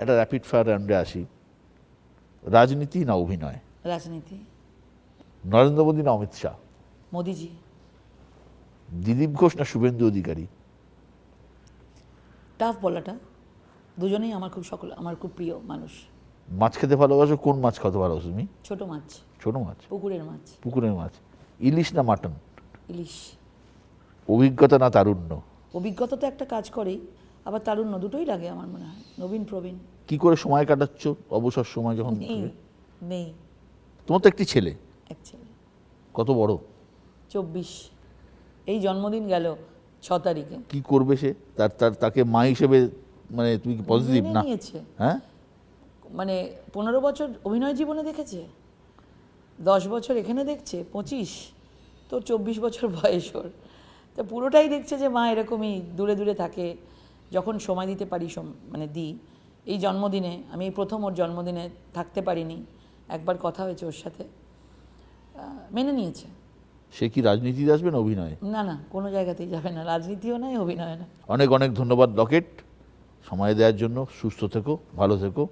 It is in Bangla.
একটা র্যাপিড ফায়ার রাউন্ডে আসি। রাজনীতি না অভিনয়? রাজনীতি। নরেন্দ্র মোদী না অমিত শাহ? মোদিজি। দিলীপ ঘোষ না শুভেন্দু অধিকারী? টাফ বলাটা, দুজনেই আমার খুব প্রিয় মানুষ। মাছ খেতে ভালোবাসো? কোন মাছ খেতে ভালোবাসো তুমি? ছোট মাছ। ছোট মাছ? পুকুরের মাছ। পুকুরের মাছ। ইলিশ না মাটন? ইলিশ। অভিজ্ঞতা না তারুণ্য? অভিজ্ঞতা তো একটা কাজ করেই, আবার তারুণ্য দুটোই লাগে আমার মনে হয়। নবীন প্রবীণ। কি করে সময় কাটাচ্ছ অবসর সময় যখন নেই, নেই। তোমার তো একটি ছেলে, এক ছেলে, কত বড়? 24। এই জন্মদিন গেল 6 তারিখে। কি করবে সে? তাকে মা হিসেবে মানে তুমি কি পজিটিভ মেনে না? নিয়েছে। হ্যাঁ, মানে 15 বছর অভিনয় জীবনে দেখেছে, 10 বছর এখানে দেখছে, 25, তো 24 বছর বয়স ওর। তো পুরোটাই দেখছে যে মা এরকমই দূরে দূরে থাকে, যখন সময় দিতে পারি মানে দিই। এই জন্মদিনে আমি এই প্রথম ওর জন্মদিনে থাকতে পারিনি, একবার কথা হয়েছে ওর সাথে, মেনে নিয়েছে। সে কি রাজনীতিতে আসবে না অভিনয়? না না, কোনো জায়গাতেই যাবে না, রাজনীতিও নয়, অভিনয় না। অনেক অনেক ধন্যবাদ লকেট, সময় দেওয়ার জন্য। সুস্থ থেকো, ভালো থেকো।